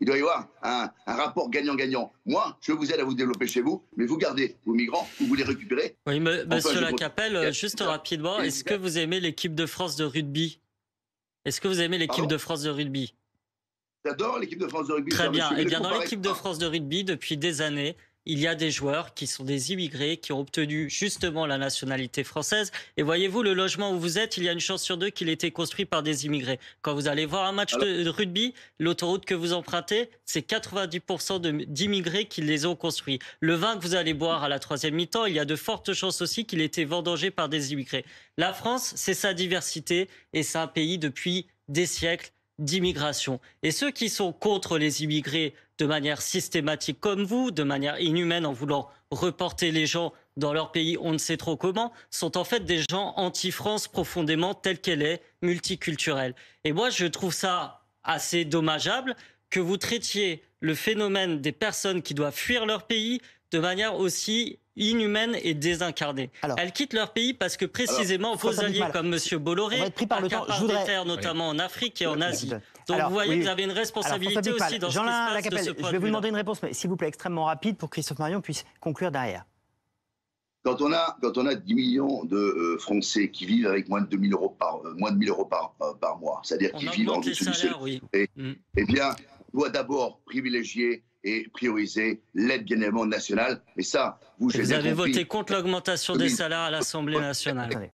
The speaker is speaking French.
Il doit y avoir un rapport gagnant-gagnant. Moi, je vous aide à vous développer chez vous, mais vous gardez vos migrants ou vous les récupérez. Oui, monsieur Enfin, Lacapelle, juste rapidement, est-ce que vous aimez l'équipe de France de rugby? Est-ce que vous aimez l'équipe de France de rugby? J'adore l'équipe de France de rugby. Très bien. Eh bien, dans l'équipe de France de rugby, depuis des années, il y a des joueurs qui sont des immigrés, qui ont obtenu justement la nationalité française. Et voyez-vous, le logement où vous êtes, il y a une chance sur deux qu'il ait été construit par des immigrés. Quand vous allez voir un match de rugby, l'autoroute que vous empruntez, c'est 90% d'immigrés qui les ont construits. Le vin que vous allez boire à la troisième mi-temps, il y a de fortes chances aussi qu'il ait été vendangé par des immigrés. La France, c'est sa diversité et c'est un pays depuis des siècles d'immigration. Et ceux qui sont contre les immigrés de manière systématique comme vous, de manière inhumaine en voulant reporter les gens dans leur pays, on ne sait trop comment, sont en fait des gens anti-France profondément telle qu'elle est, multiculturelle. Et moi, je trouve ça assez dommageable que vous traitiez le phénomène des personnes qui doivent fuir leur pays de manière aussi inhumaine et désincarnée. Elles quittent leur pays parce que précisément vos alliés comme M. Bolloré accaparent des terres notamment en Afrique et en Asie. Donc vous voyez que vous avez une responsabilité aussi dans ce qui se passe de ce point de vue. Je vais vous demander une réponse, mais s'il vous plaît, extrêmement rapide pour que Christophe Marion puisse conclure derrière. Quand on a 10 millions de Français qui vivent avec moins de 2 000 euros par mois, c'est-à-dire qui vivent en dessous du seuil, eh bien, on doit d'abord privilégier et prioriser l'aide bien évidemment nationale. Mais ça, vous avez voté contre l'augmentation des salaires à l'Assemblée nationale.